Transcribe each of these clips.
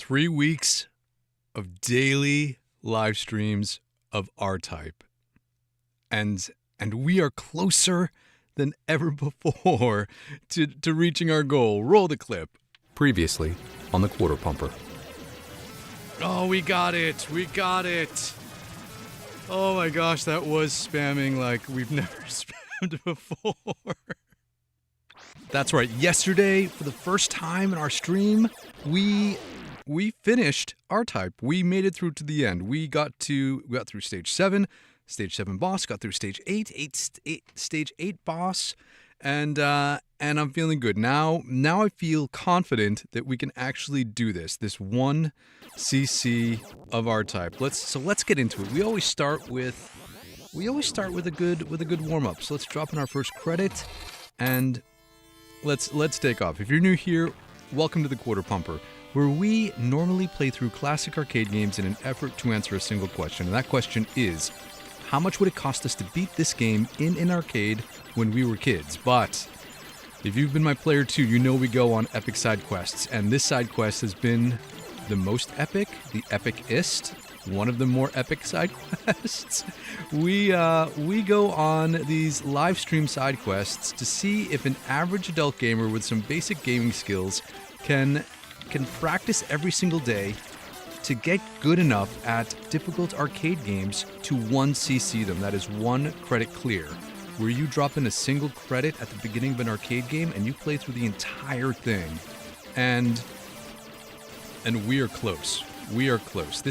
3 weeks of daily live streams of RType. And we are closer than ever before to reaching our goal. Roll the clip. Previously on the Quarter Pumper. Oh, we got it. We got it. Oh my gosh, that was spamming like we've never spammed before. That's right. Yesterday, for the first time in our stream, we finished RType. We made it through to the end. We got through stage 7 boss, got through stage 8 stage 8 boss, and I'm feeling good. Now I feel confident that we can actually do this 1 CC of RType. Let's get into it. We always start with a good warm-up. So let's drop in our first credit and let's take off. If you're new here, welcome to the Quarter Pumper, where we normally play through classic arcade games in an effort to answer a single question. And that question is, how much would it cost us to beat this game in an arcade when we were kids? But if you've been my player too, you know we go on epic side quests, and this side quest has been the most epic, the epicest, one of the more epic side quests. We go on these live stream side quests to see if an average adult gamer with some basic gaming skills can practice every single day to get good enough at difficult arcade games to 1cc them. That is 1 credit clear, where you drop in a single credit at the beginning of an arcade game and you play through the entire thing. And we are close. We are close.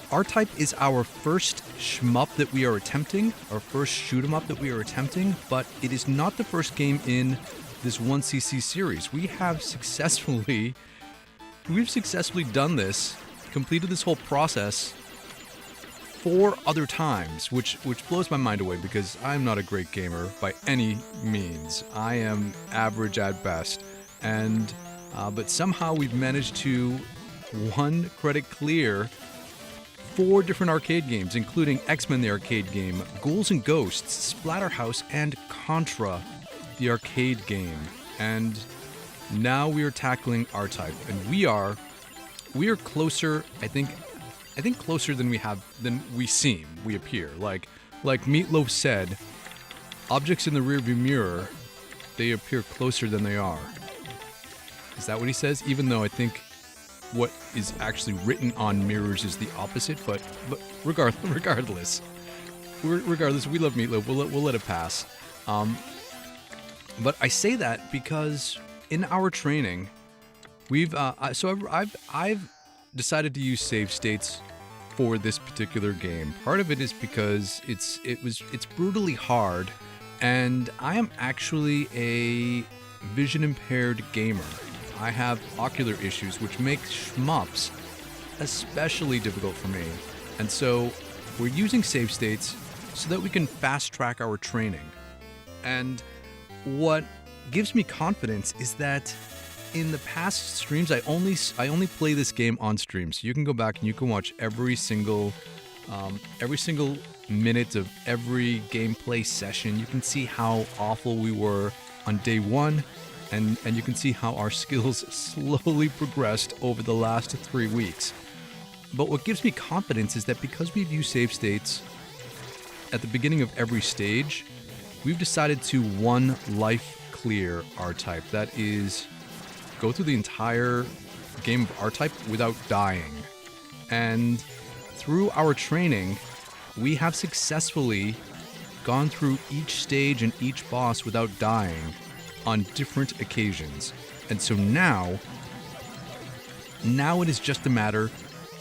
RType is our first shmup that we are attempting, our first shoot 'em up that we are attempting, but it is not the first game in this 1cc series. We've successfully done this, completed this whole process 4 other times, which blows my mind away because I'm not a great gamer by any means. I am average at best, but somehow we've managed to 1 credit clear 4 different arcade games, including X-Men the arcade game, Ghouls N Ghosts, Splatterhouse, and Contra the arcade game. And now we are tackling RType, and we are closer, I think closer than we seem, we appear. Like Meatloaf said, objects in the rearview mirror, they appear closer than they are. Is that what he says? Even though I think what is actually written on mirrors is the opposite, but regardless, we love Meatloaf. We'll let it pass. But I say that because in our training, I've decided to use save states for this particular game. Part of it is because it's brutally hard, and I am actually a vision impaired gamer. I have ocular issues, which make shmups especially difficult for me. And so we're using save states so that we can fast track our training. And what gives me confidence is that in the past streams, I only play this game on stream. So you can go back and you can watch every single minute of every gameplay session. You can see how awful we were on day 1. And you can see how our skills slowly progressed over the last 3 weeks. But what gives me confidence is that because we've used save states at the beginning of every stage, we've decided to 1 life clear RType. That is, go through the entire game of RType without dying. And through our training, we have successfully gone through each stage and each boss without dying on different occasions. And so now it is just a matter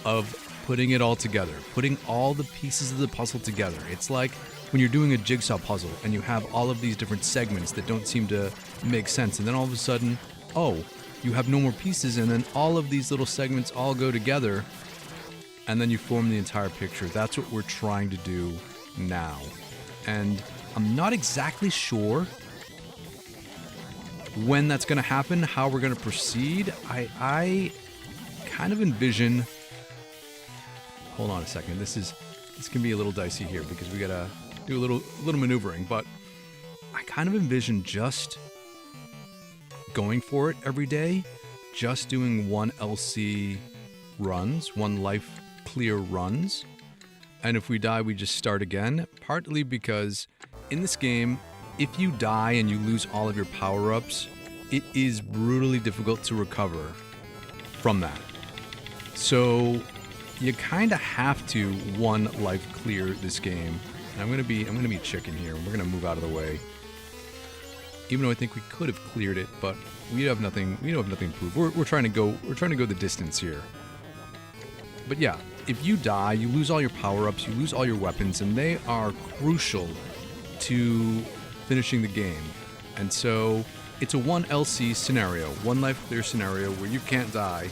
of putting it all together, putting all the pieces of the puzzle together. It's like when you're doing a jigsaw puzzle and you have all of these different segments that don't seem to make sense, and then all of a sudden, you have no more pieces, and then all of these little segments all go together, and then you form the entire picture. That's what we're trying to do now. And I'm not exactly sure when that's going to happen, how we're going to proceed. I kind of envision... Hold on a second. This can be a little dicey here because we got to do a little maneuvering, but I kind of envision just going for it every day, just doing 1 LC runs, 1 life clear runs. And if we die, we just start again. Partly because in this game, if you die and you lose all of your power-ups, it is brutally difficult to recover from that. So you kind of have to 1 life clear this game. And I'm gonna be chicken here. We're gonna move out of the way. Even though I think we could have cleared it, but we have nothing. We don't have nothing to prove. We're trying to go. We're trying to go the distance here. But yeah, if you die, you lose all your power-ups, you lose all your weapons, and they are crucial to finishing the game. And so it's a 1 LC scenario, 1 life clear scenario where you can't die.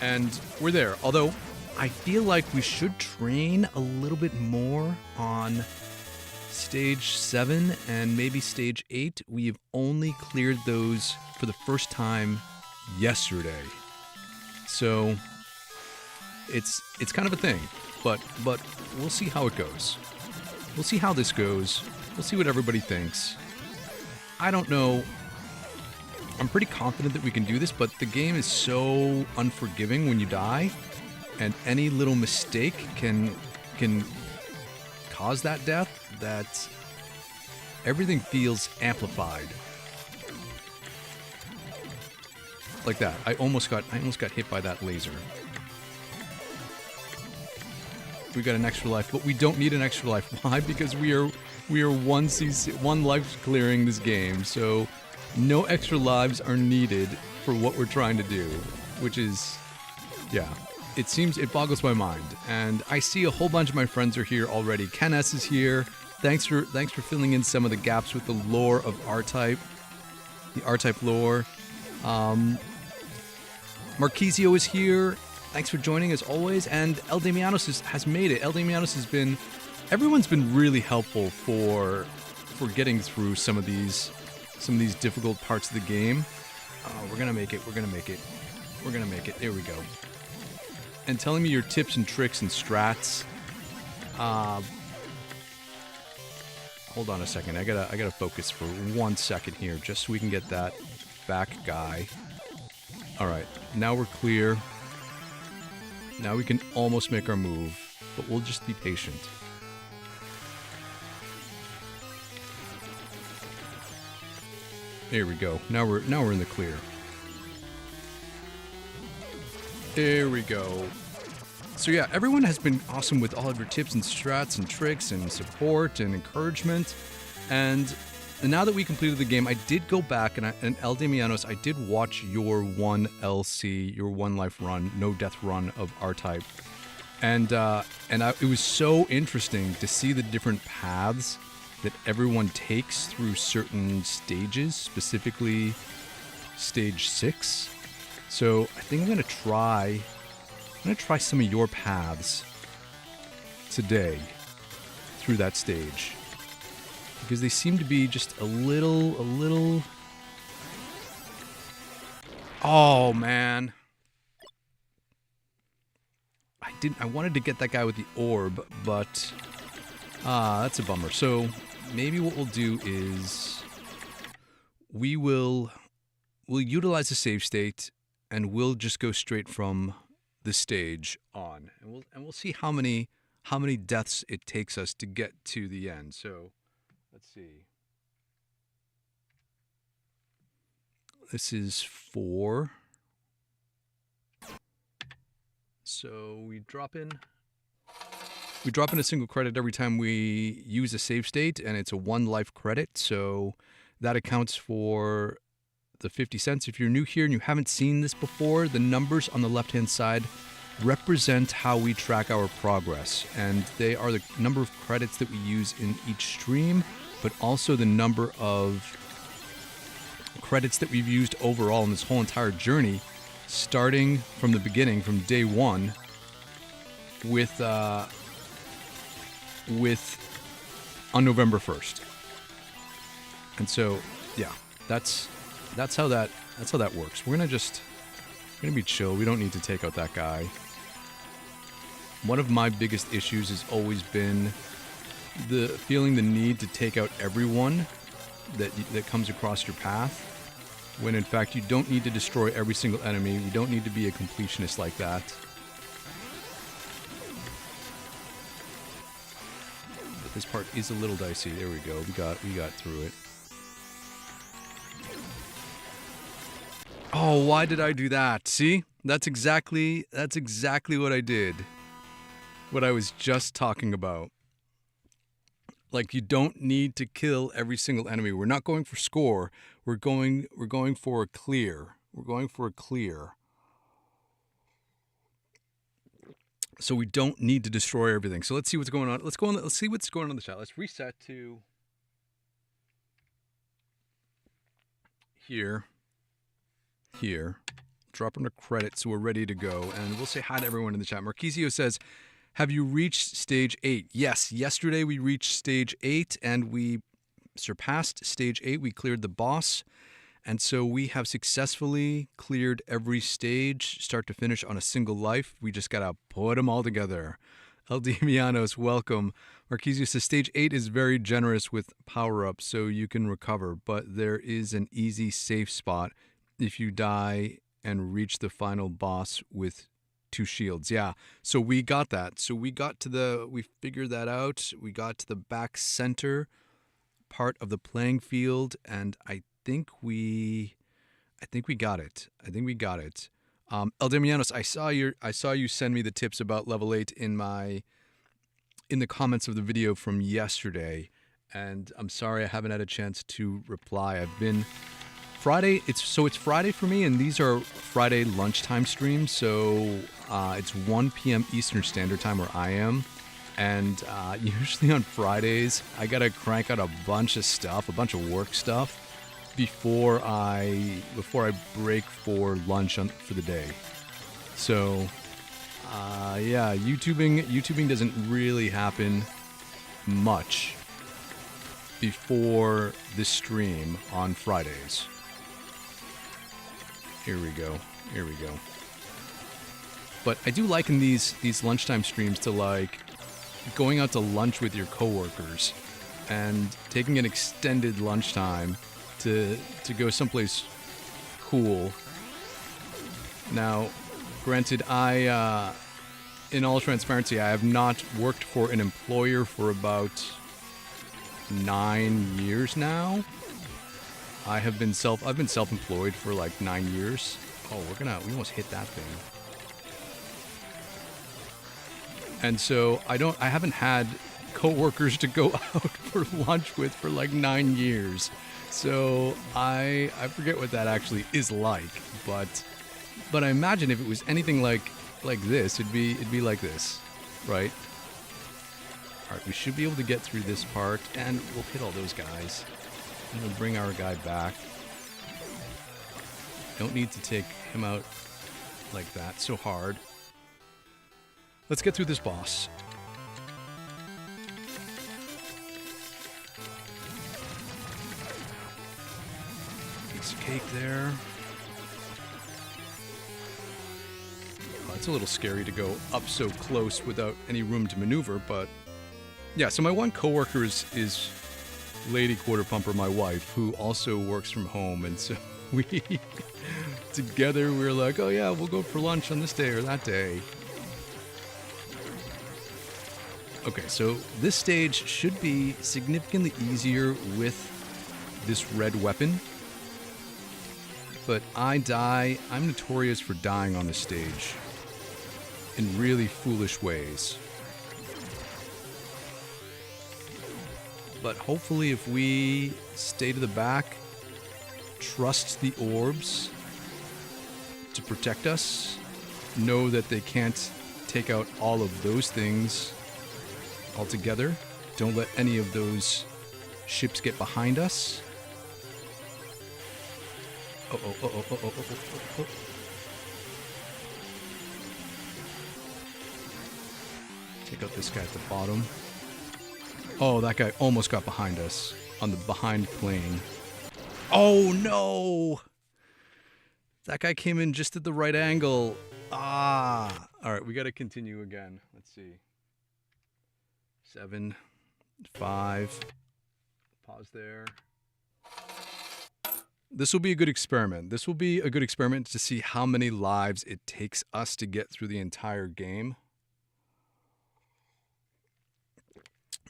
And we're there. Although I feel like we should train a little bit more on Stage 7 and maybe Stage 8. We have only cleared those for the first time yesterday. So it's kind of a thing, but we'll see how it goes. We'll see how this goes. We'll see what everybody thinks. I don't know. I'm pretty confident that we can do this, but the game is so unforgiving when you die, and any little mistake can cause that death, that everything feels amplified. Like that. I almost got hit by that laser. We got an extra life, but we don't need an extra life. Why? Because we are 1 life clearing this game, so no extra lives are needed for what we're trying to do, which is, yeah, it boggles my mind. And I see a whole bunch of my friends are here already. Ken S is here. Thanks for filling in some of the gaps with the lore of RType, the RType lore. Marquisio is here. Thanks for joining as always. And El Damianos has made it. El Damianos everyone's been really helpful for getting through some of these difficult parts of the game. We're gonna make it. There we go. And telling me your tips and tricks and strats. Hold on a second. I gotta focus for 1 second here, just so we can get that back guy. All right, now we're clear. Now we can almost make our move, but we'll just be patient. There we go. Now we're in the clear. There we go. So yeah, everyone has been awesome with all of your tips and strats and tricks and support and encouragement. And now that we completed the game, I did go back and El Damianos, I did watch your 1 LC, your 1 life run, no death run of RType. And it was so interesting to see the different paths that everyone takes through certain stages, specifically stage 6. So I think I'm gonna try some of your paths today through that stage, because they seem to be just a little. Oh man, I wanted to get that guy with the orb, but that's a bummer. So maybe what we'll do is we'll utilize the save state, and we'll just go straight from the stage on, and we'll see how many deaths it takes us to get to the end. So let's see. This is 4. So we drop in a single credit every time we use a save state, and it's a 1 life credit. So that accounts for the 50 cents. If you're new here and you haven't seen this before, the numbers on the left-hand side represent how we track our progress, and they are the number of credits that we use in each stream, but also the number of credits that we've used overall in this whole entire journey, starting from the beginning, from day 1, with on November 1st. And so, yeah, that's how that works. We're gonna be chill. We don't need to take out that guy. One of my biggest issues has always been feeling the need to take out everyone that comes across your path. when in fact you don't need to destroy every single enemy. You don't need to be a completionist like that. But this part is a little dicey. There we go. We got through it. Oh, why did I do that? See? That's exactly what I did. What I was just talking about. Like, you don't need to kill every single enemy. We're not going for score. We're going for a clear. We're going for a clear. So we don't need to destroy everything. So let's see what's going on. Let's see what's going on in the chat. Let's reset to here. Drop under credit so we're ready to go. And we'll say hi to everyone in the chat. Marquisio says, have you reached stage 8? Yes, yesterday we reached stage 8 and we surpassed stage 8. We cleared the boss. And so we have successfully cleared every stage, start to finish, on a single life. We just got to put them all together. LD Mianos, welcome. Marquisio says, stage 8 is very generous with power-ups so you can recover, but there is an easy safe spot if you die and reach the final boss with 2 shields. Yeah, so we got that. So we figured that out. We got to the back center part of the playing field, and I think we got it. Eldemianos, I saw you send me the tips about level 8 in the comments of the video from yesterday, and I'm sorry I haven't had a chance to reply. I've been Friday. It's Friday for me, and these are Friday lunchtime streams. So it's 1 p.m. Eastern Standard Time where I am, and usually on Fridays I gotta crank out a bunch of stuff, a bunch of work stuff, before I break for lunch for the day. So yeah, YouTubing doesn't really happen much before the stream on Fridays. Here we go. But I do like in these lunchtime streams to like going out to lunch with your coworkers and taking an extended lunchtime to go someplace cool. Now, granted, I in all transparency, I have not worked for an employer for about 9 years now. I've been self-employed for like 9 years. Oh, we almost hit that thing. And so I haven't had coworkers to go out for lunch with for like 9 years. So I forget what that actually is like, but I imagine if it was anything like this, it'd be like this, right? All right, we should be able to get through this part, and we'll hit all those guys. I'm gonna bring our guy back. Don't need to take him out like that so hard. Let's get through this boss. Piece of cake there. Oh, it's a little scary to go up so close without any room to maneuver, but yeah, so my one coworker is Lady Quarter Pumper, my wife, who also works from home, and so we together we were like, oh yeah, we'll go for lunch on this day or that day. Okay, so this stage should be significantly easier with this red weapon, but I'm notorious for dying on this stage in really foolish ways. But hopefully if we stay to the back, trust the orbs to protect us, know that they can't take out all of those things altogether, don't let any of those ships get behind us. Oh. Take out this guy at the bottom. Oh, that guy almost got behind us on the behind plane. Oh, no! That guy came in just at the right angle. Ah! All right, we got to continue again. Let's see. 7, 5. Pause there. This will be a good experiment. This will be a good experiment to see how many lives it takes us to get through the entire game.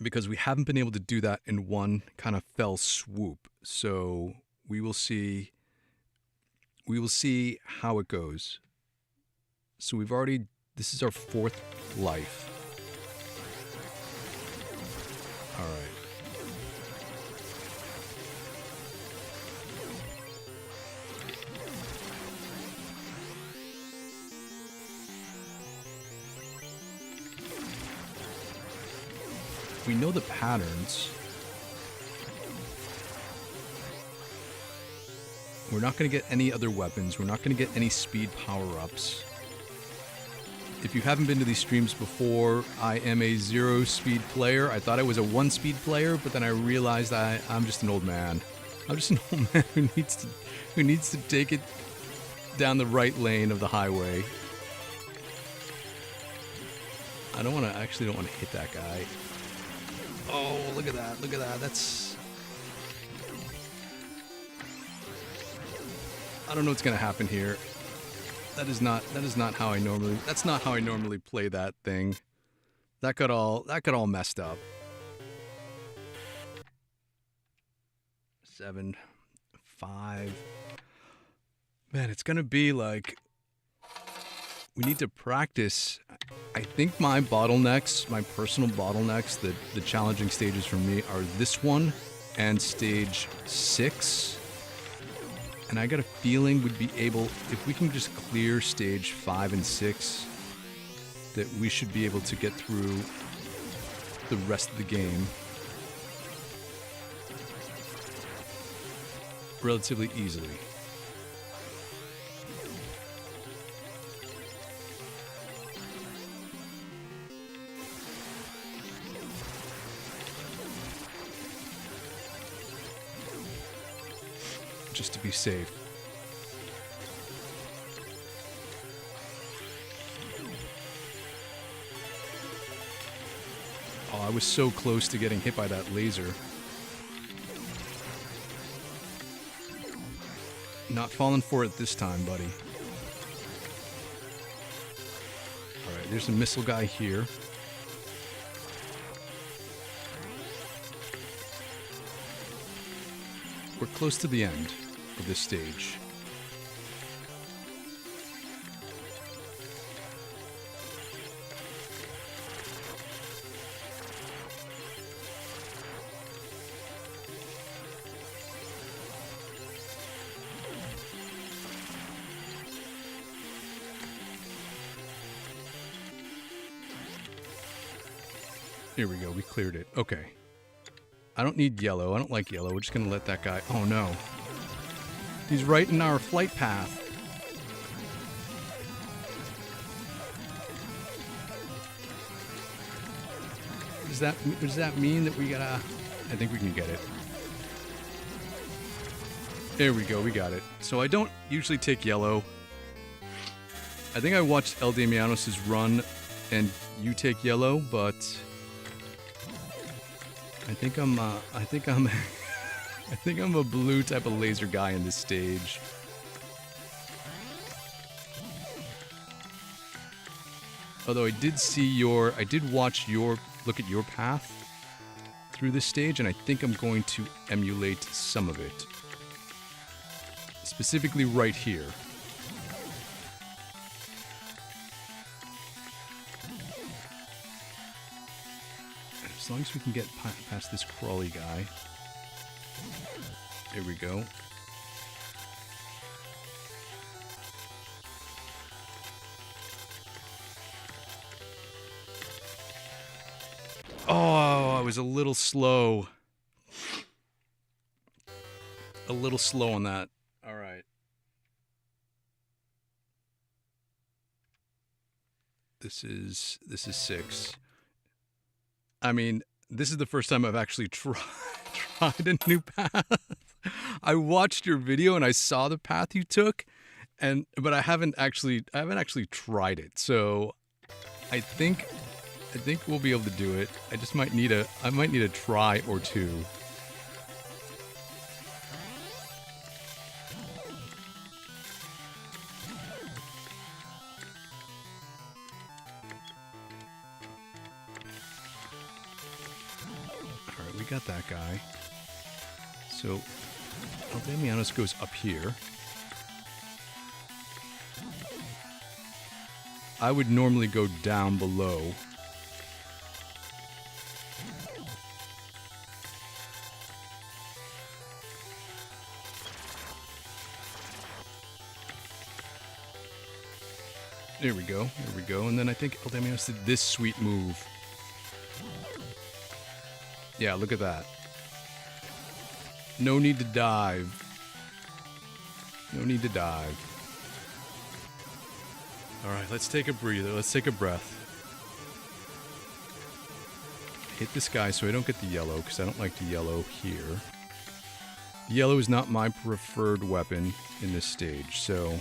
Because we haven't been able to do that in one kind of fell swoop. So we will see how it goes. So this is our 4th life. All right. We know the patterns. We're not going to get any other weapons. We're not going to get any speed power-ups. If you haven't been to these streams before, I am a 0 speed player. I thought I was a 1 speed player, but then I realized I'm just an old man. I'm just an old man who needs to take it down the right lane of the highway. I actually don't want to hit that guy. Oh, look at that. Look at that. I don't know what's going to happen here. That's not how I normally play that thing. That got all messed up. 7, 5. Man, it's going to be like we need to practice. I think my bottlenecks, my personal bottlenecks, the challenging stages for me are this one and stage 6. And I got a feeling we'd be able, if we can just clear stage 5 and 6, that we should be able to get through the rest of the game relatively easily. Just to be safe. Oh, I was so close to getting hit by that laser. Not falling for it this time, buddy. Alright, there's a missile guy here. We're close to the end of this stage. Here we go, we cleared it. Okay. I don't need yellow. I don't like yellow. We're just going to let that guy... Oh, no. He's right in our flight path. Does that mean that we gotta... I think we can get it. There we go. We got it. So I don't usually take yellow. I think I watched El Damianos' run and you take yellow, but... I think I'm a blue type of laser guy in this stage. Although I did watch look at your path through this stage, and I think I'm going to emulate some of it. Specifically right here. As long as we can get past this crawly guy. There we go. Oh, I was a little slow. A little slow on that. All right. This is 6. I mean, this is the first time I've actually tried a new path. I watched your video and I saw the path you took, but I haven't actually tried it. So I think we'll be able to do it. I just might need a try or two. got that guy. So, El Damianos goes up here. I would normally go down below. There we go. There we go. And then I think El Damianos did this sweet move. Yeah, look at that. No need to dive. No need to dive. Alright, let's take a breather. Let's take a breath. Hit this guy so I don't get the yellow, because I don't like the yellow here. The yellow is not my preferred weapon in this stage, so...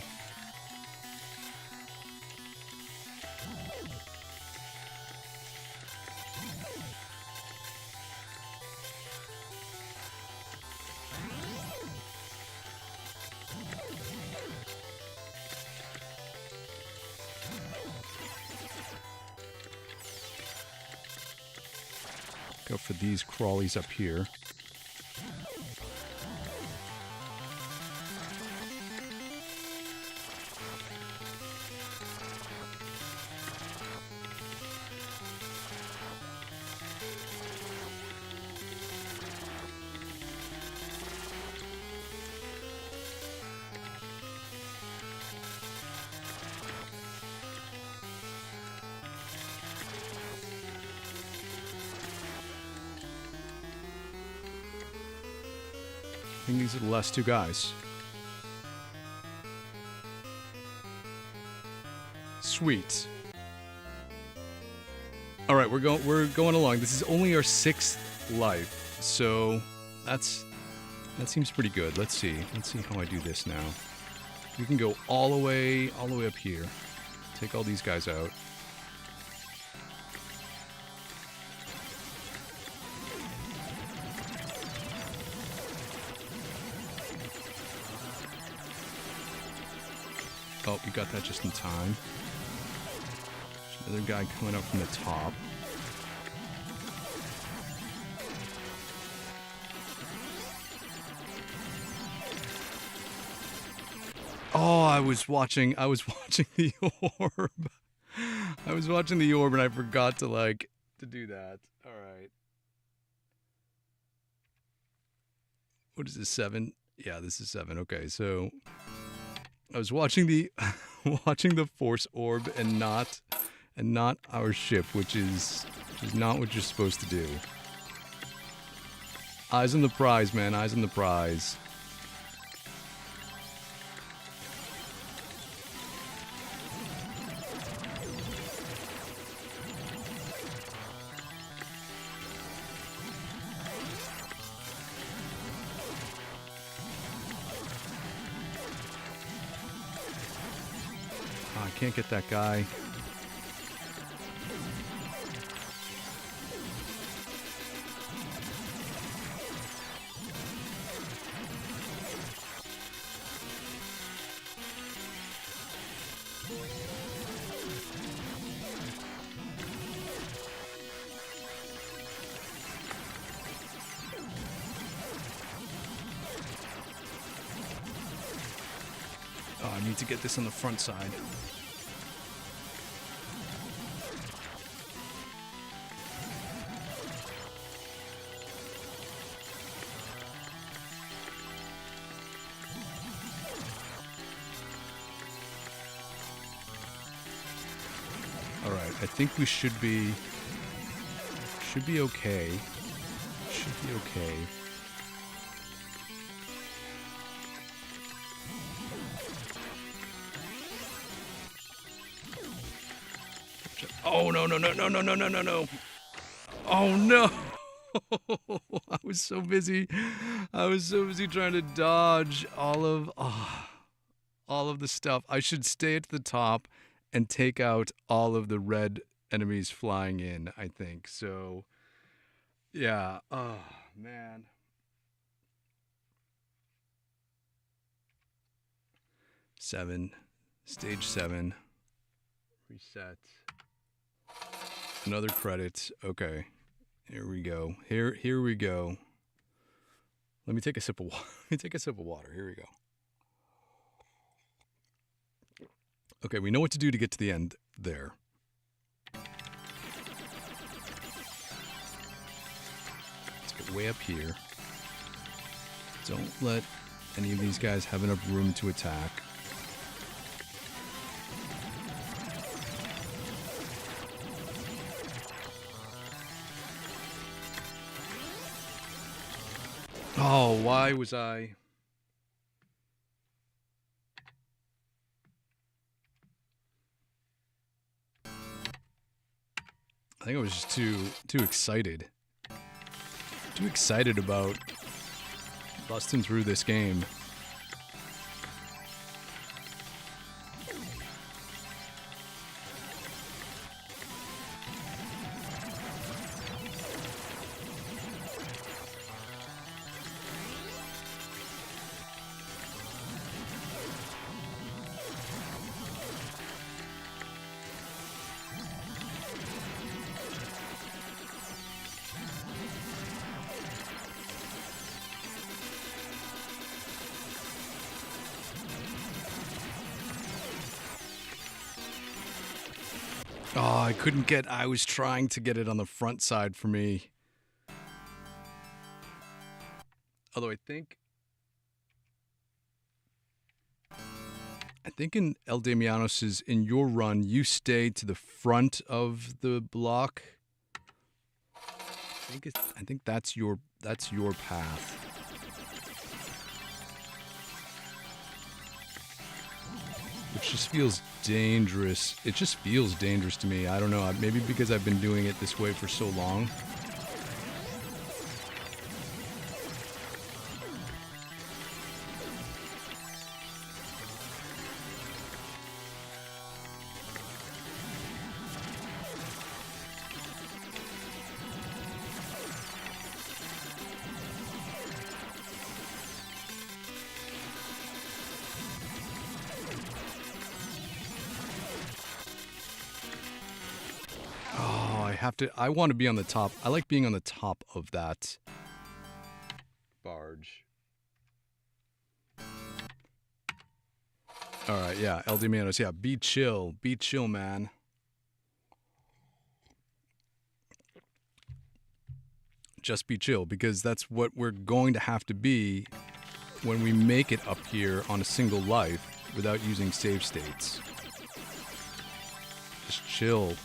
Go for these crawlies up here. I think these are the last two guys. Sweet. All right, we're going along. This is only our 6th life, so that seems pretty good. Let's see how I do this now. We can go all the way up here. Take all these guys out. Oh, we got that just in time. There's another guy coming up from the top. Oh, I was watching the orb. I was watching the orb and I forgot to do that. All right. What is this, 7? Yeah, this is 7. Okay, so I was watching the force orb and not our ship, which is not what you're supposed to do. Eyes on the prize, man. Eyes on the prize. I can't get that guy. Oh, I need to get this on the front side. I think we should be okay. Should be okay. Oh no. Oh no. I was so busy trying to dodge all of the stuff. I should stay at the top and take out all of the red enemies flying in, I think. So, yeah. Oh, man. Stage 7. Reset. Another credit. Okay. Here we go. Here we go. Let me take a sip of water. Let me take a sip of water. Here we go. Okay, we know what to do to get to the end there. Let's get way up here. Don't let any of these guys have enough room to attack. Oh, why was I... I think I was just too excited. Too excited about busting through this game. Oh, I couldn't get... I was trying to get it on the front side for me. Although I think in El Damianos's, in your run, you stay to the front of the block. I think that's your path. Which just feels dangerous. It just feels dangerous to me. I don't know. Maybe because I've been doing it this way for so long. I want to be on the top. I like being on the top of that barge. All right, yeah, El Damianos, yeah, be chill, man. Just be chill, because that's what we're going to have to be when we make it up here on a single life without using save states. Just chill.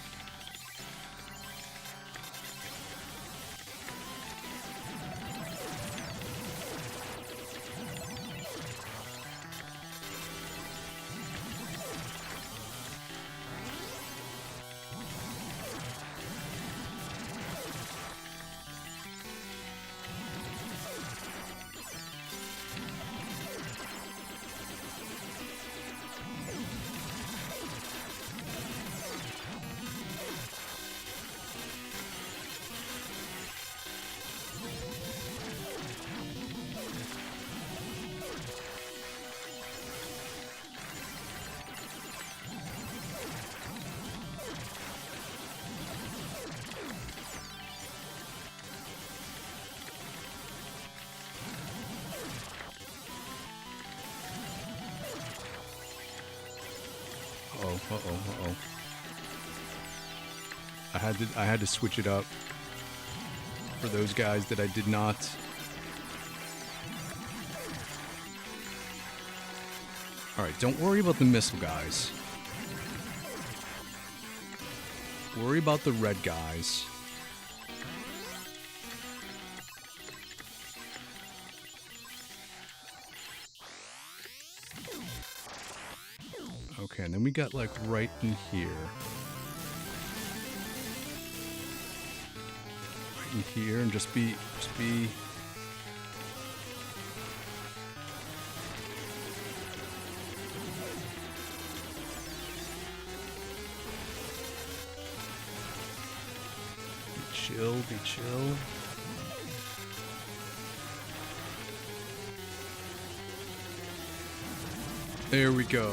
Uh-oh. I had to switch it up for those guys that I did not. Alright, don't worry about the missile guys. Worry about the red guys. Okay, and then we got like right in here. Right in here, and just be be chill. There we go.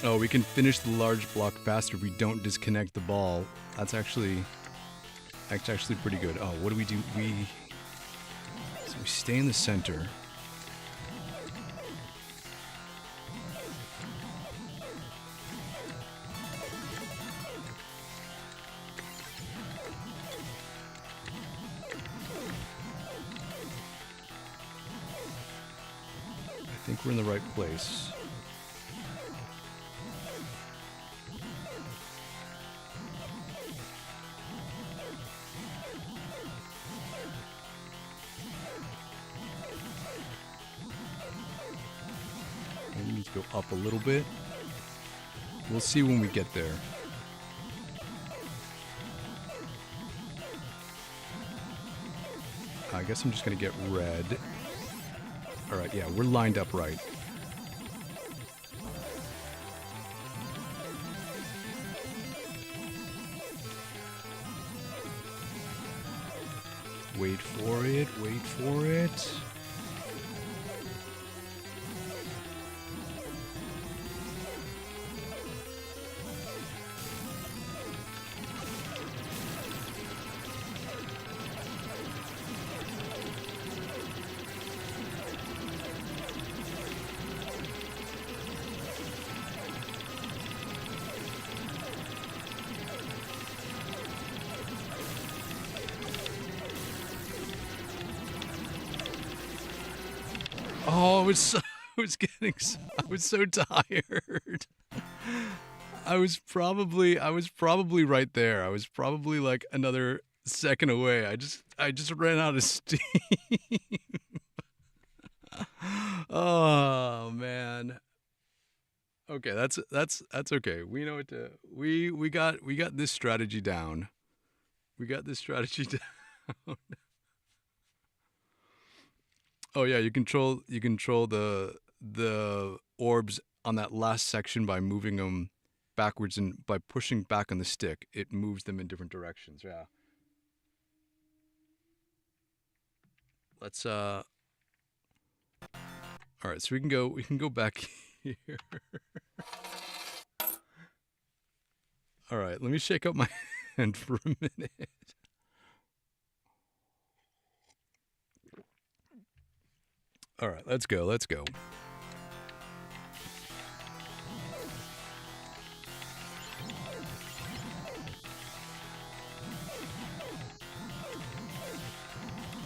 Oh, we can finish the large block faster if we don't disconnect the ball. That's actually pretty good. Oh, what do? So we stay in the center. I think we're in the right place. We need to go up a little bit. We'll see when we get there. I guess I'm just gonna get red. Alright, yeah, we're lined up right. Wait for it, wait for it. Oh, I was so tired. I was probably right there. I was probably like another second away. I just ran out of steam. Oh man. Okay, that's okay. We know what to we got this strategy down. We got this strategy down. Oh yeah, you control the orbs on that last section by moving them backwards, and by pushing back on the stick, it moves them in different directions. Yeah. Let's all right, so we can go back here. All right, let me shake up my hand for a minute. All right, let's go.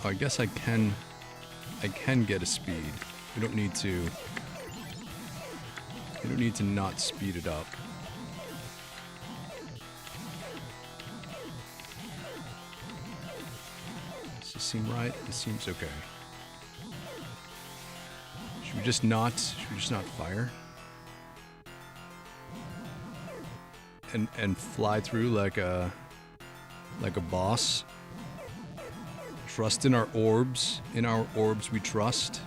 Oh, I guess I can get a speed. We don't need to not speed it up. Does this seem right? This seems okay. Should we just not fire? And fly through like a boss? Trust in our orbs. In our orbs we trust.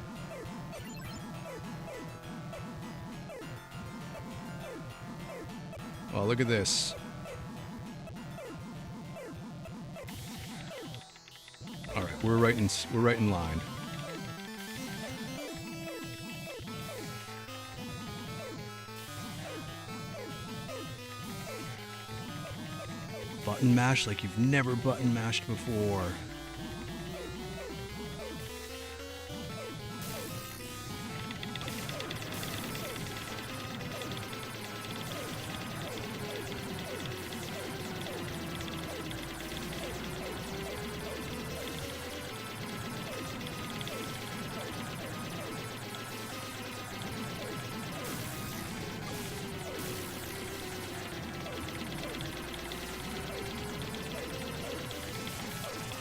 Oh, look at this. All right, we're right in line. Button mash like you've never button mashed before.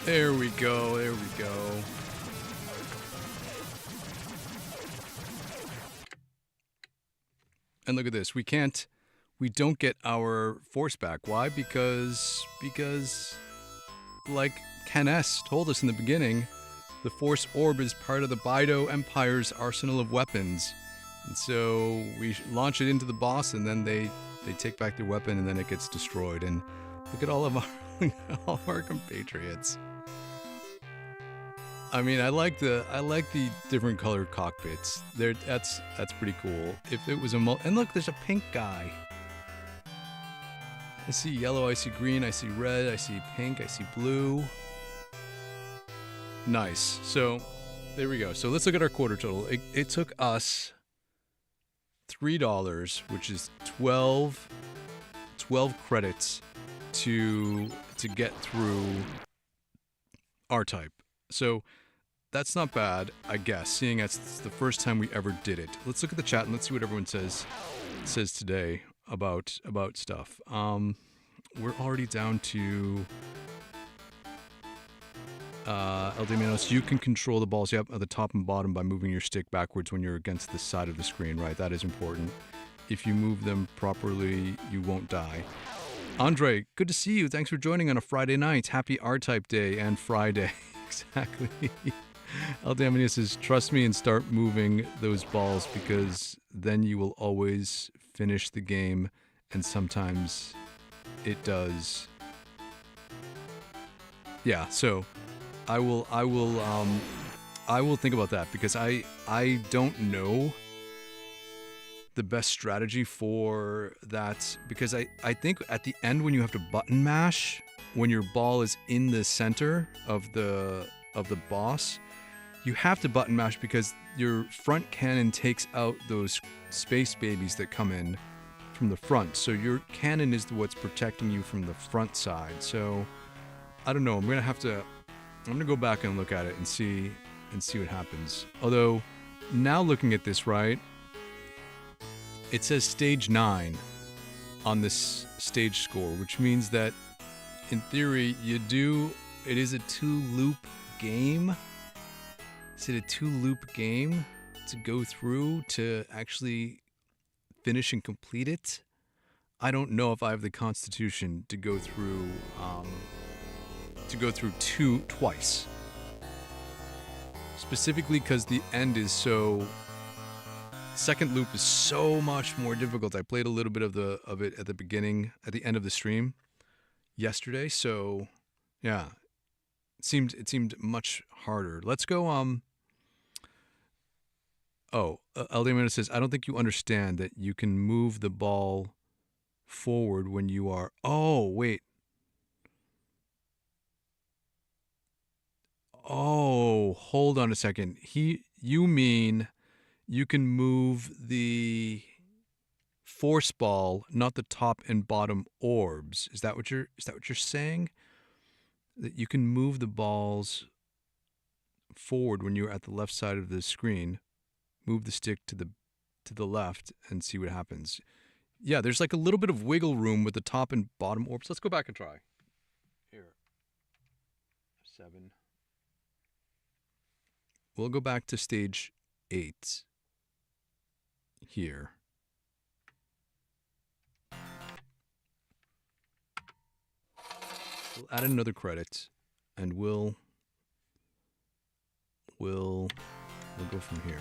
There we go, there we go. And look at this, we don't get our force back. Why? Because like Ken S told us in the beginning, the force orb is part of the Baido Empire's arsenal of weapons. And so we launch it into the boss, and then they take back their weapon, and then it gets destroyed. And look at all of our compatriots. I mean, I like the different colored cockpits. That's pretty cool. If it was and look, there's a pink guy. I see yellow, I see green, I see red, I see pink, I see blue. Nice. So, there we go. So let's look at our quarter total. It took us $3, which is 12 credits to get through RType. So that's not bad, I guess, seeing as it's the first time we ever did it. Let's look at the chat and let's see what everyone says today about stuff. We're already down to Eldeminos, you can control the balls at the top and bottom by moving your stick backwards when you're against the side of the screen, right? That is important. If you move them properly, you won't die. Andre, good to see you. Thanks for joining on a Friday night. Happy RType Day and Friday. Exactly. Eldeminos says, trust me and start moving those balls because then you will always finish the game, and sometimes it does. Yeah, so I will think about that because I don't know the best strategy for that, because I think at the end when you have to button mash when your ball is in the center of the boss, you have to button mash because your front cannon takes out those space babies that come in from the front. So your cannon is what's protecting you from the front side. So I don't know. I'm gonna go back and look at it and see what happens. Although now looking at this, right, it says stage 9 on this stage score, which means that in theory it is a 2-loop game. Is it a 2-loop game to go through to actually finish and complete it? I don't know if I have the constitution to go through twice. Specifically because the end is so... Second loop is so much more difficult. I played a little bit of it at the end of the stream yesterday, so yeah. It seemed much harder. Let's go Eldemiro says, I don't think you understand that you can move the ball forward when you are... Oh, wait. Oh, hold on a second. You mean you can move the force ball, not the top and bottom orbs. Is that what you're saying? That you can move the balls forward when you're at the left side of the screen. Move the stick to the left and see what happens. Yeah, there's like a little bit of wiggle room with the top and bottom orbs. Let's go back and try. Here. 7. We'll go back to stage 8 here. We'll add another credit and we'll go from here.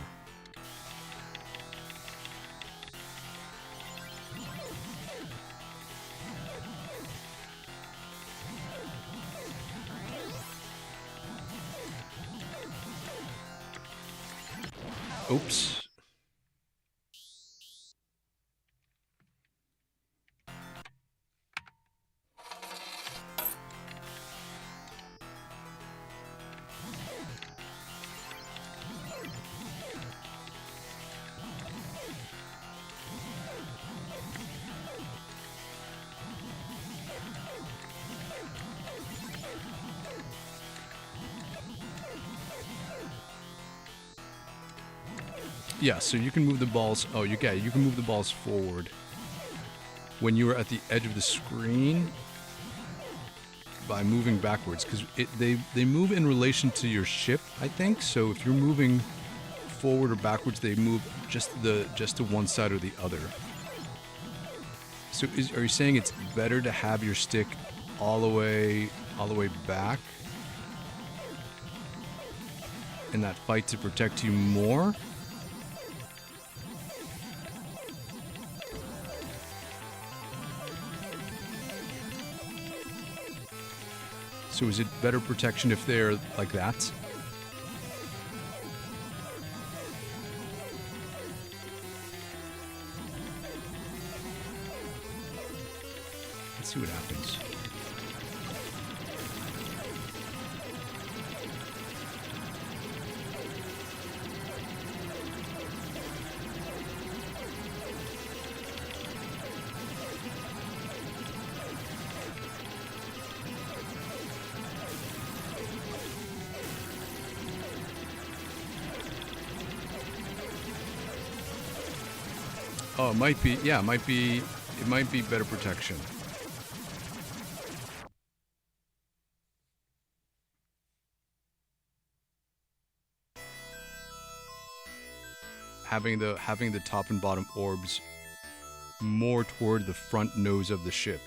Oops. Yeah, so you can move the balls. Oh, you can move the balls forward when you are at the edge of the screen by moving backwards, because they move in relation to your ship, I think. So if you're moving forward or backwards, they move just to one side or the other. So are you saying it's better to have your stick all the way back in that fight to protect you more? So is it better protection if they're like that? Let's see what happens. Oh, it might be, yeah, it might be better protection. Having the top and bottom orbs more toward the front nose of the ship.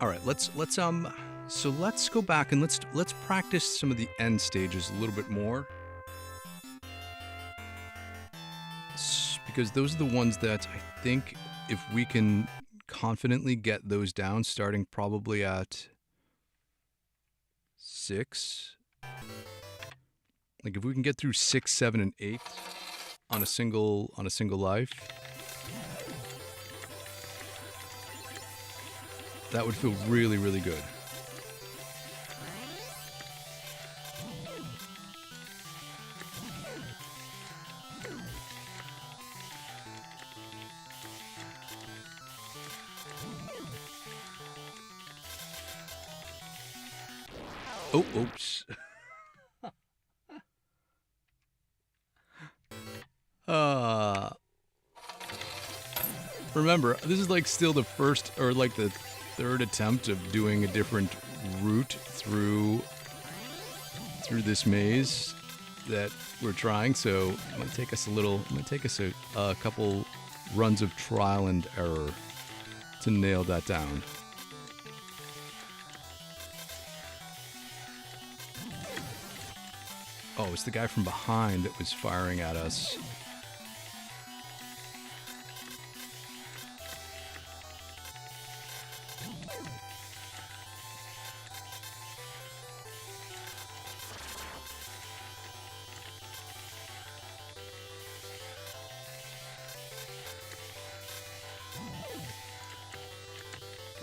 All right, let's go back and let's practice some of the end stages a little bit more. Because those are the ones that I think if we can confidently get those down, starting probably at 6. Like if we can get through 6, 7, and 8 on a single life, that would feel really, really good. Oh, oops. Remember, this is like still the first or like the third attempt of doing a different route through this maze that we're trying, so it might take us a couple runs of trial and error to nail that down. Oh, it's the guy from behind that was firing at us.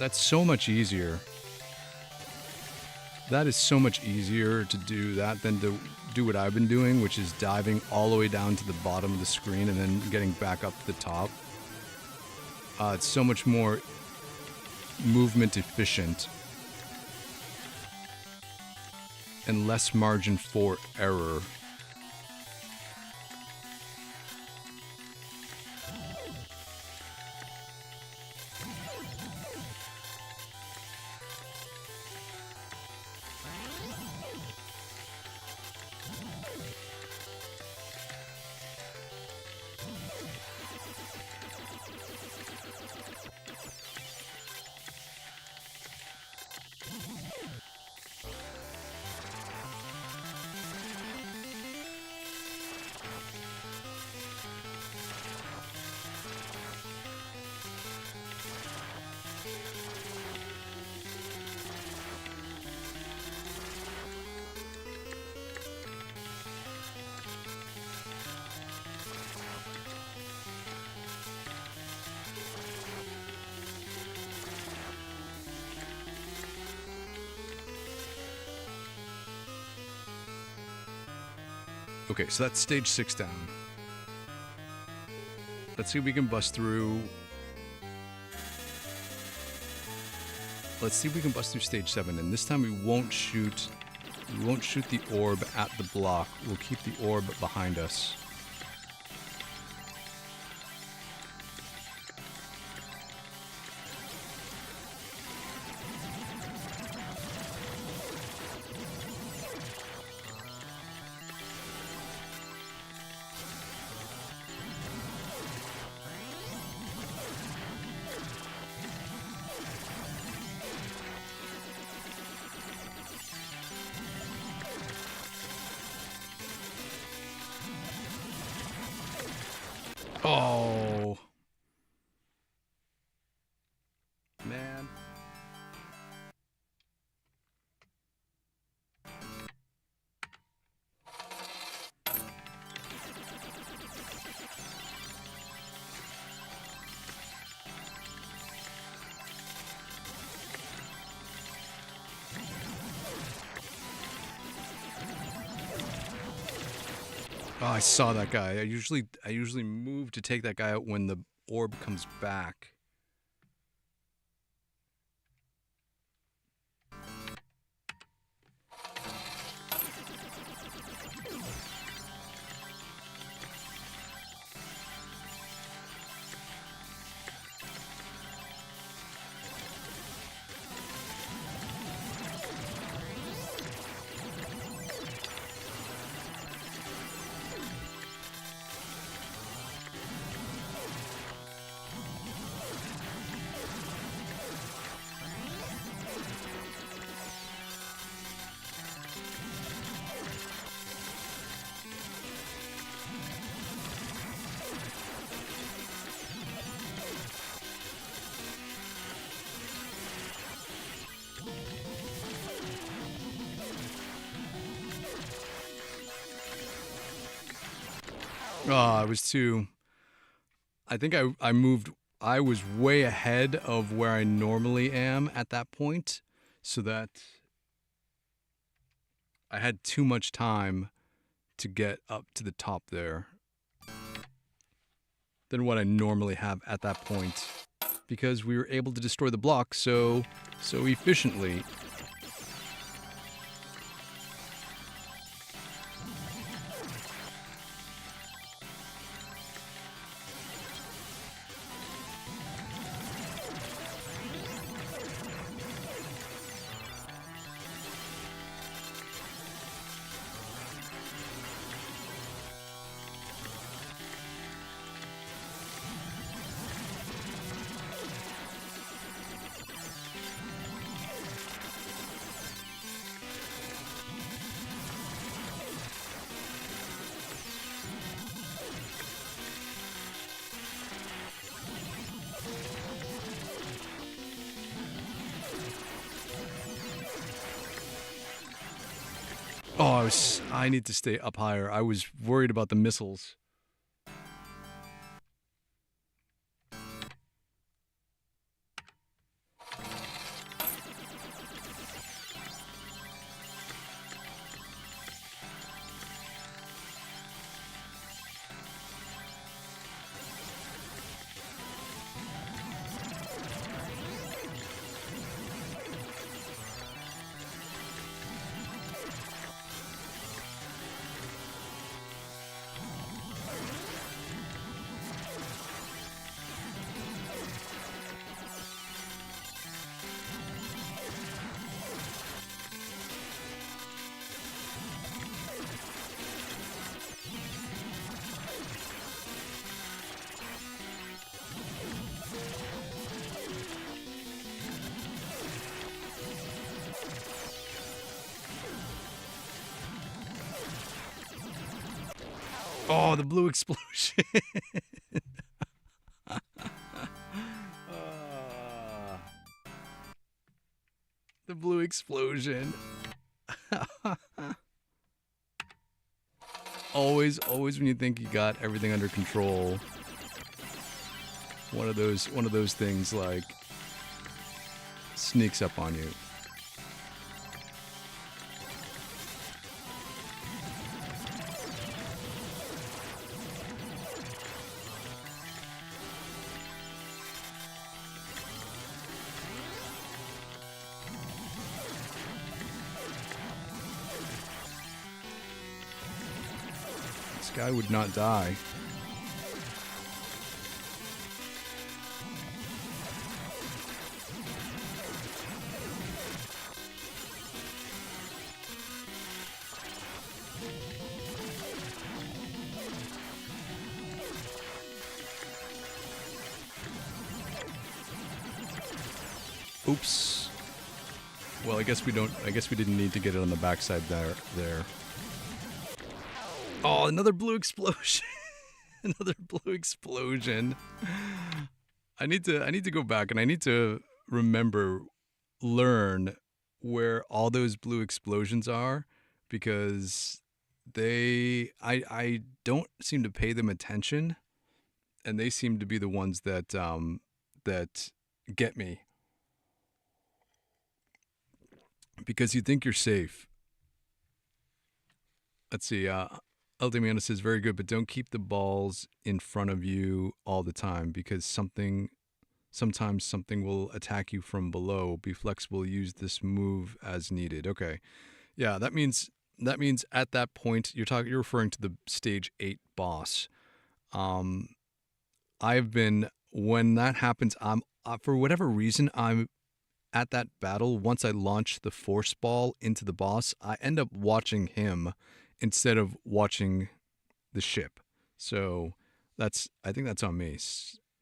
That's so much easier. That is so much easier to do that than to do what I've been doing, which is diving all the way down to the bottom of the screen and then getting back up to the top. It's so much more movement efficient and less margin for error. Okay, so that's stage 6 down. Let's see if we can bust through. Let's see if we can bust through stage 7, and this time we won't shoot the orb at the block. We'll keep the orb behind us. Oh, I saw that guy. I usually move to take that guy out when the orb comes back. Oh, I was too. I think I moved. I was way ahead of where I normally am at that point, so that I had too much time to get up to the top there than what I normally have at that point, because we were able to destroy the block so efficiently. Oh, I need to stay up higher. I was worried about the missiles. Oh, the blue explosion. The blue explosion. always when you think you got everything under control, one of those things like sneaks up on you. This guy would not die. Oops. Well, I guess we didn't need to get it on the backside there. Oh, another blue explosion. Another blue explosion. I need to go back and I need to learn where all those blue explosions are, because I don't seem to pay them attention, and they seem to be the ones that that get me. Because you think you're safe. Let's see. Eldamiana says, very good, but don't keep the balls in front of you all the time because sometimes something will attack you from below. Be flexible, use this move as needed. Okay. Yeah, that means at that point you're referring to the stage 8 boss. I've been when that happens, I'm for whatever reason I'm at that battle. Once I launch the force ball into the boss, I end up watching him instead of watching the ship. So I think that's on me.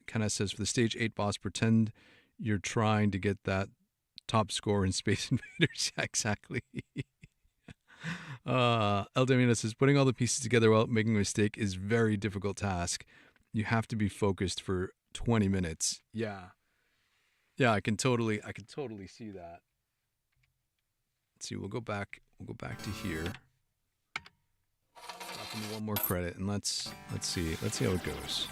Kind of says for the stage 8 boss, pretend you're trying to get that top score in Space Invaders. Yeah, exactly. Eldamina says, putting all the pieces together without making a mistake is very difficult task. You have to be focused for 20 minutes. Yeah. Yeah, I can totally see that. Let's see, we'll go back to here. Drop in one more credit and let's see how it goes.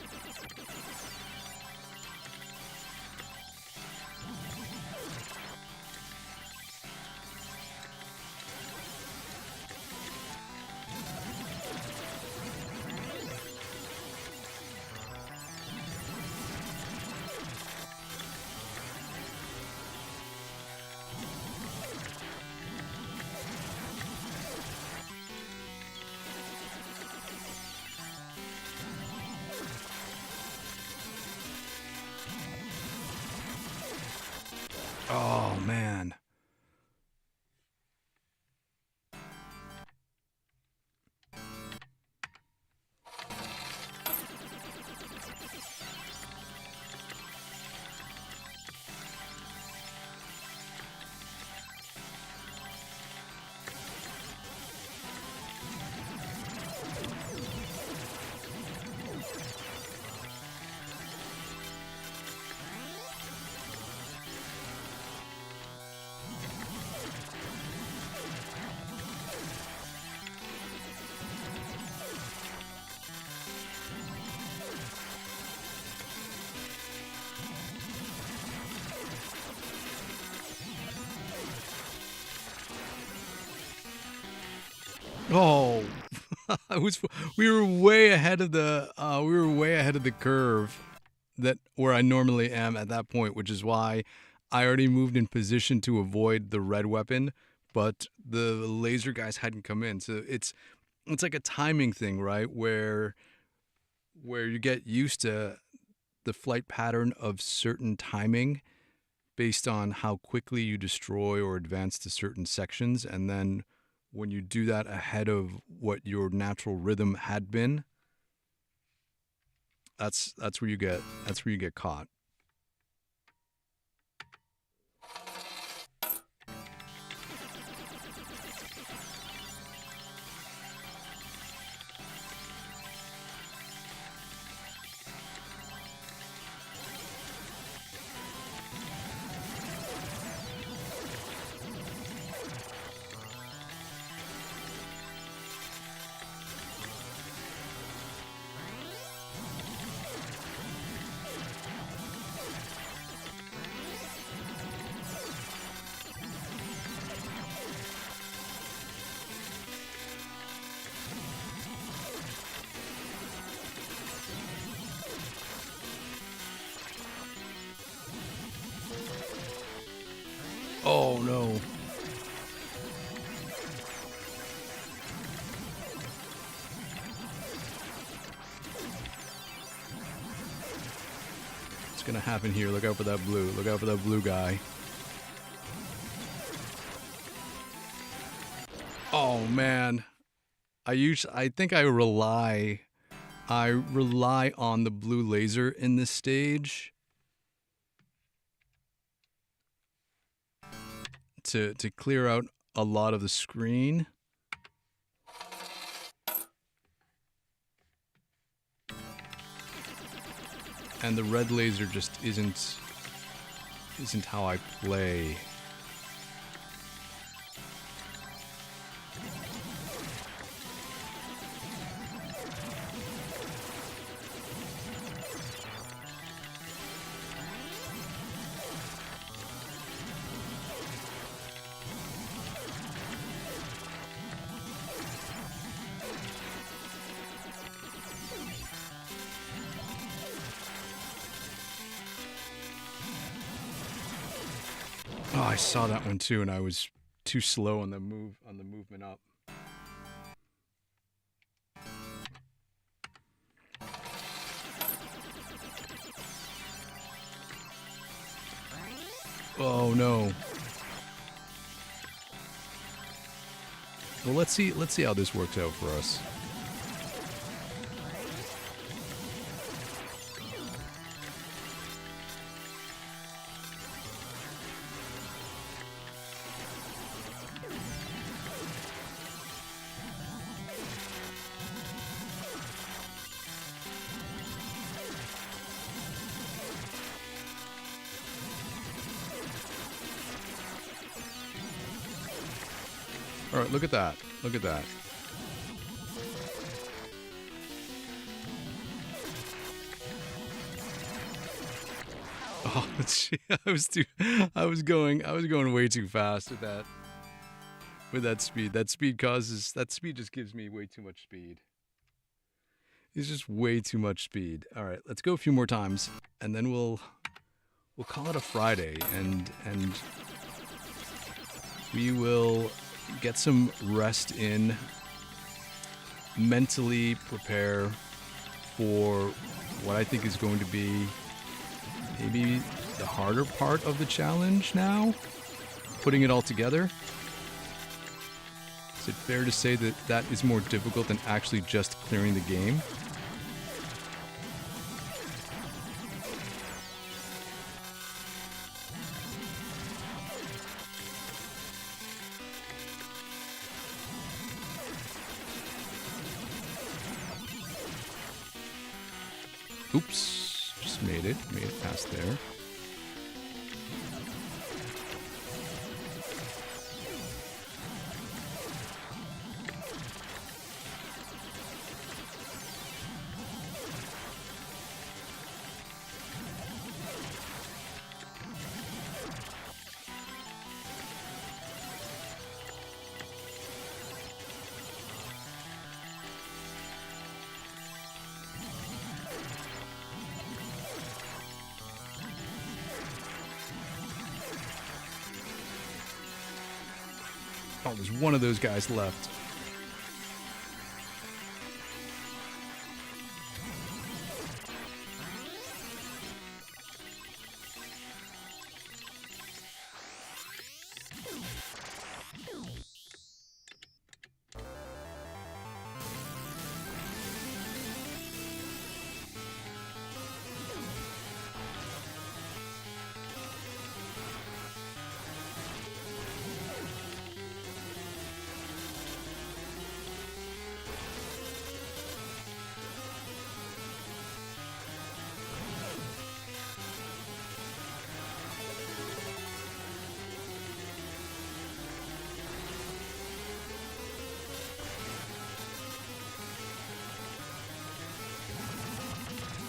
Oh, man. Oh, we were way ahead of the curve that where I normally am at that point, which is why I already moved in position to avoid the red weapon, but the laser guys hadn't come in. So it's like a timing thing, right? Where you get used to the flight pattern of certain timing based on how quickly you destroy or advance to certain sections, and then when you do that ahead of what your natural rhythm had been, that's where you get caught. Oh no. What's gonna happen here? Look out for that blue. Look out for that blue guy. Oh man. I think I rely on the blue laser in this stage to clear out a lot of the screen. And the red laser just isn't how I play. Oh, I saw that one too, and I was too slow on the movement up. Oh no. Well, let's see how this works out for us. All right, look at that. Look at that. Oh, I was going way too fast with that. With that speed. That speed just gives me way too much speed. It's just way too much speed. All right, let's go a few more times and then we'll call it a Friday and we will get some rest in, mentally prepare for what I think is going to be maybe the harder part of the challenge now, putting it all together. Is it fair to say that that is more difficult than actually just clearing the game? Oops, just made it past there. Oh, there's one of those guys left.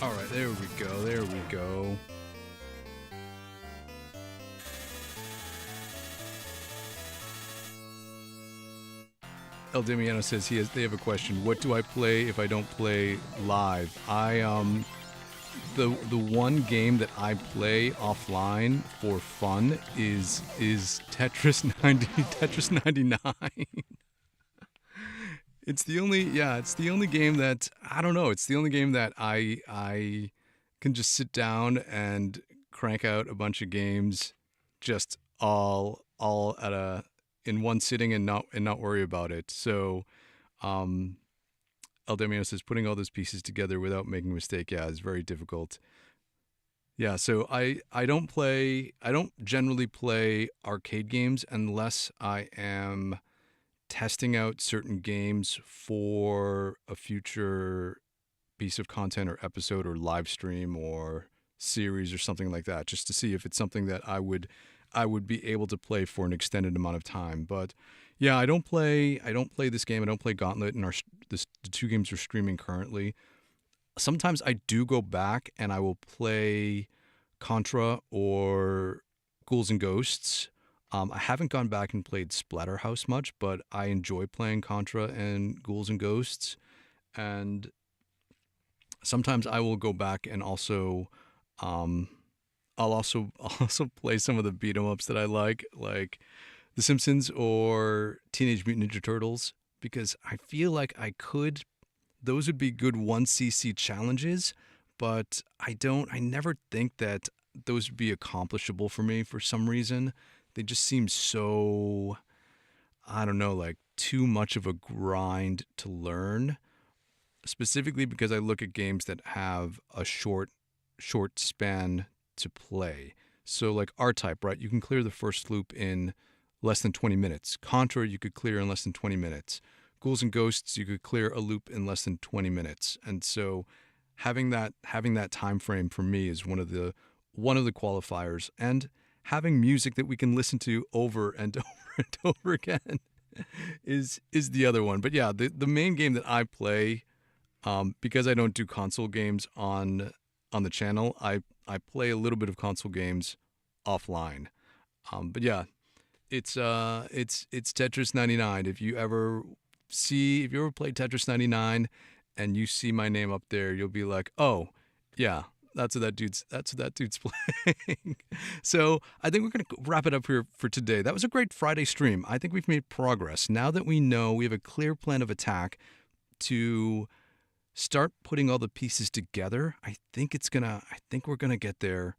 All right, there we go. There we go. El Demiano says they have a question. What do I play if I don't play live? The one game that I play offline for fun is Tetris 99. It's the only game that I don't know. It's the only game that I can just sit down and crank out a bunch of games, just all in one sitting and not worry about it. So, El Demiano says putting all those pieces together without making a mistake, is very difficult. Yeah, so I don't generally play arcade games unless I am testing out certain games for a future piece of content or episode or live stream or series or something like that, just to see if it's something that I would be able to play for an extended amount of time. But yeah, I don't play this game. I don't play Gauntlet, and the two games are streaming currently. Sometimes I do go back and I will play Contra or Ghouls N Ghosts. I haven't gone back and played Splatterhouse much, but I enjoy playing Contra and Ghouls N Ghosts. And sometimes I will go back and also I'll I'll also play some of the beat 'em ups that I like The Simpsons or Teenage Mutant Ninja Turtles, because I feel like those would be good 1cc challenges, but I never think that those would be accomplishable for me for some reason. They just seem so, I don't know, like too much of a grind to learn, specifically because I look at games that have a short span to play. So like RType, right? You can clear the first loop in less than 20 minutes. Contra, you could clear in less than 20 minutes. Ghouls and Ghosts, you could clear a loop in less than 20 minutes. And so having that time frame for me is one of the qualifiers, and having music that we can listen to over and over and over again is the other one. But yeah, the main game that I play, because I don't do console games on the channel, I play a little bit of console games offline. But yeah, it's Tetris 99. If you ever play Tetris 99 and you see my name up there, you'll be like, "Oh, yeah, that's what that dude's playing." So, I think we're going to wrap it up here for today. That was a great Friday stream. I think we've made progress. Now that we know we have a clear plan of attack to start putting all the pieces together, I think we're going to get there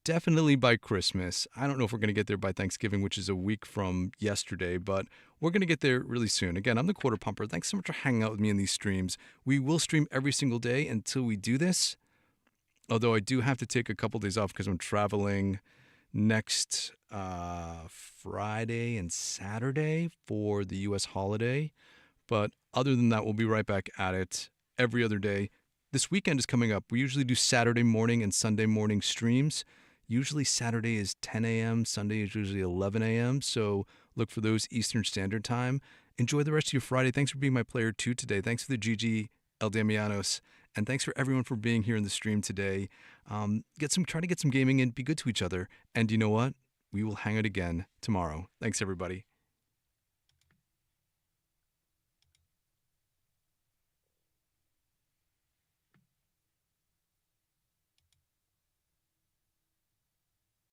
definitely by Christmas. I don't know if we're going to get there by Thanksgiving, which is a week from yesterday, but we're going to get there really soon. Again, I'm the Quarter Pumper. Thanks so much for hanging out with me in these streams. We will stream every single day until we do this, although I do have to take a couple days off because I'm traveling next Friday and Saturday for the U.S. holiday. But other than that, we'll be right back at it every other day. This weekend is coming up. We usually do Saturday morning and Sunday morning streams. Usually Saturday is 10 a.m., Sunday is usually 11 a.m., so look for those Eastern Standard Time. Enjoy the rest of your Friday. Thanks for being my player 2 today. Thanks for the GG El Damianos, and thanks for everyone for being here in the stream today. Try to get some gaming in, be good to each other, and you know what? We will hang out again tomorrow. Thanks, everybody.